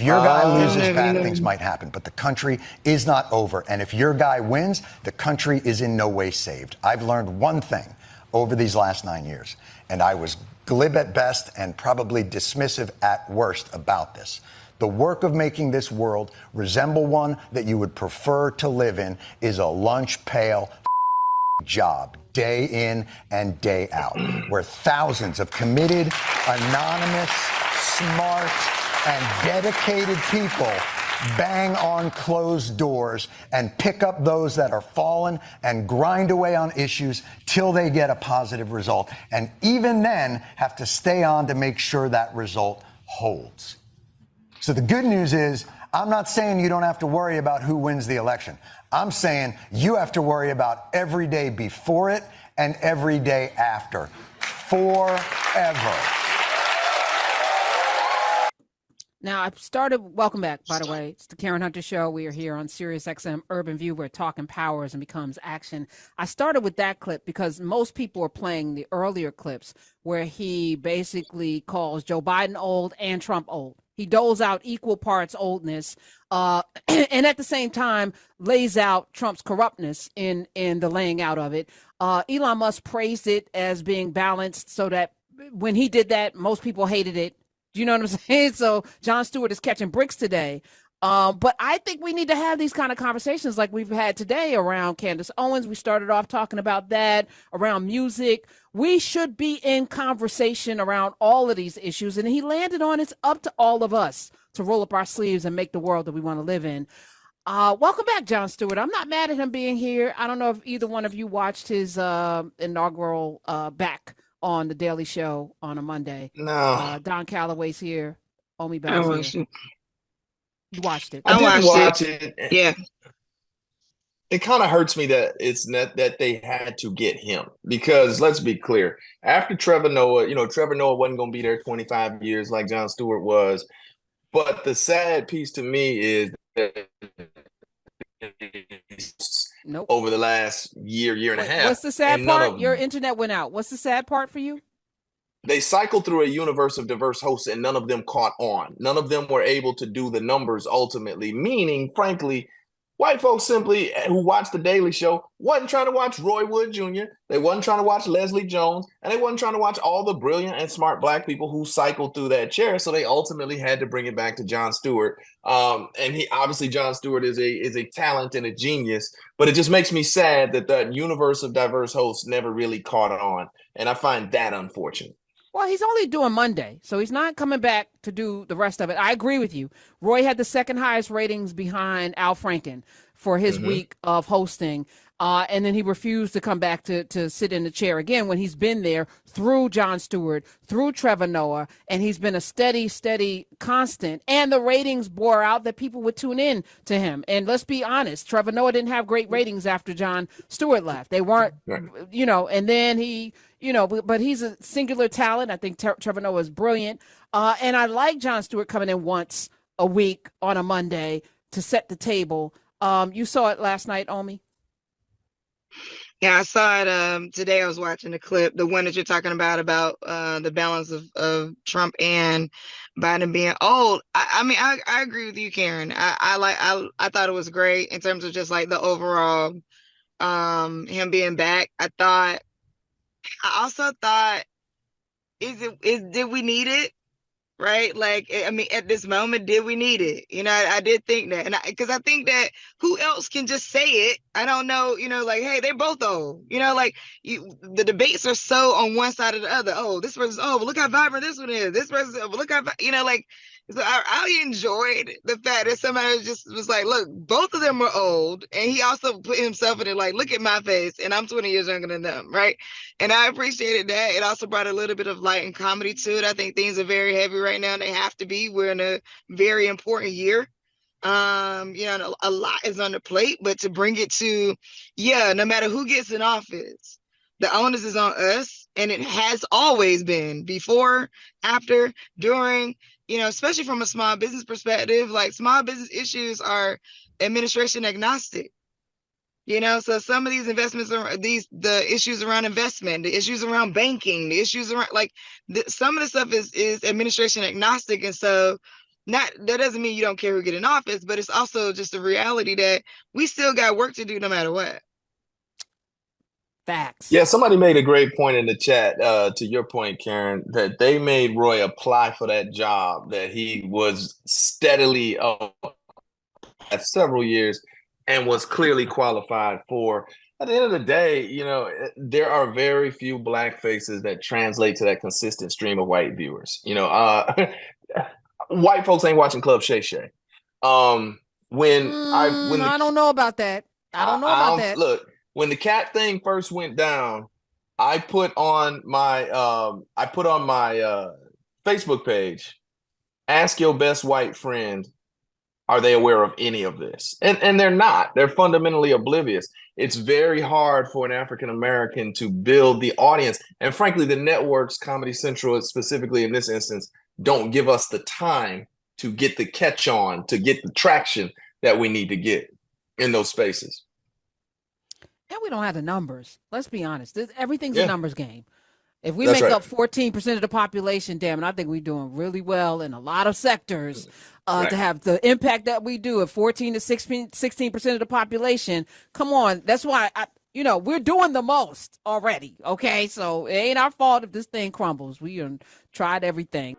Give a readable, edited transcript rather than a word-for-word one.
your guy loses, bad things might happen, but the country is not over. And if your guy wins, the country is in no way saved. I've learned one thing over these last 9 years, and I was glib at best and probably dismissive at worst about this. The work of making this world resemble one that you would prefer to live in is a lunch pail job, day in and day out, where thousands of committed, anonymous, smart, and dedicated people bang on closed doors and pick up those that are fallen and grind away on issues till they get a positive result. And even then have to stay on to make sure that result holds. So the good news is, I'm not saying you don't have to worry about who wins the election. I'm saying you have to worry about every day before it and every day after, forever. Now, welcome back, by the way. It's the Karen Hunter Show. We are here on Sirius XM Urban View, where talking powers and becomes action. I started with that clip because most people are playing the earlier clips where he basically calls Joe Biden old and Trump old. He doles out equal parts oldness, and at the same time lays out Trump's corruptness in the laying out of it. Elon Musk praised it as being balanced, so that when he did that, most people hated it. Do you know what I'm saying? So Jon Stewart is catching bricks today. But I think we need to have these kind of conversations like we've had today around Candace Owens. We started off talking about that, around music. We should be in conversation around all of these issues. And he landed on it's up to all of us to roll up our sleeves and make the world that we want to live in. Welcome back, Jon Stewart. I'm not mad at him being here. I don't know if either one of you watched his inaugural back on the Daily Show on a Monday. No. Don Calloway's here. Omi Bell's here. You watched it. I did watch it. Yeah. It kind of hurts me that it's not that they had to get him, because let's be clear. After Trevor Noah, Trevor Noah wasn't going to be there 25 years like Jon Stewart was. But the sad piece to me is that over the last year and a half. What's the sad part? Your internet went out. What's the sad part for you? They cycled through a universe of diverse hosts and none of them caught on. None of them were able to do the numbers ultimately, meaning, frankly, white folks simply who watched the Daily Show wasn't trying to watch Roy Wood Jr., they wasn't trying to watch Leslie Jones, and they wasn't trying to watch all the brilliant and smart Black people who cycled through that chair. So they ultimately had to bring it back to Jon Stewart. And Jon Stewart is a talent and a genius, but it just makes me sad that the universe of diverse hosts never really caught on. And I find that unfortunate. Well, he's only doing Monday, so he's not coming back to do the rest of it. I agree with you. Roy had the second highest ratings behind Al Franken for his week of hosting. And then he refused to come back to sit in the chair again when he's been there through Jon Stewart, through Trevor Noah, and he's been a steady constant. And the ratings bore out that people would tune in to him. And let's be honest, Trevor Noah didn't have great ratings after Jon Stewart left. They weren't, and then he, but he's a singular talent. I think Trevor Noah is brilliant. And I like Jon Stewart coming in once a week on a Monday to set the table. You saw it last night, Omi? Yeah, I saw it today. I was watching the clip, the one that you're talking about the balance of Trump and Biden being old. I agree with you, Karen. I thought it was great in terms of just like the overall him being back. I also thought, did we need it? Right? Like, at this moment, did we need it? I did think that. And because I think that who else can just say it? I don't know, like, hey, they're both old. The debates are so on one side or the other. Oh, this person's, well, look how vibrant this one is. This person, look how, so I enjoyed the fact that somebody was like, look, both of them were old. And he also put himself in it, like, look at my face. And I'm 20 years younger than them. Right. And I appreciated that. It also brought a little bit of light and comedy to it. I think things are very heavy right now. And they have to be. We're in a very important year. A lot is on the plate, but to bring it to, no matter who gets in office, the onus is on us. And it has always been before, after, during, especially from a small business perspective. Like, small business issues are administration agnostic. So some of these investments are the issues around investment, the issues around banking, the issues around some of the stuff is administration agnostic. And so Not that doesn't mean you don't care who get in office, but it's also just a reality that we still got work to do no matter what. Facts. Yeah, somebody made a great point in the chat, to your point, Karen, that they made Roy apply for that job that he was steadily at several years and was clearly qualified for. At the end of the day, you know, there are very few black faces that translate to that consistent stream of white viewers. You know, white folks ain't watching Club Shay Shay. When I don't know about that. I don't know about that. Look, when the cat thing first went down, I put on my Facebook page, ask your best white friend, are they aware of any of this? And they're not. They're fundamentally oblivious. It's very hard for an African American to build the audience. And frankly, the networks, Comedy Central specifically in this instance, don't give us the time to get the catch on, to get the traction that we need to get in those spaces. And we don't have the numbers. Let's be honest. Everything's a numbers game. If we That's make right. up 14% of the population, damn it, I think we're doing really well in a lot of sectors Right. to have the impact that we do at 14 to 16% of the population. Come on. That's why, we're doing the most already. Okay. So it ain't our fault if this thing crumbles. We tried everything.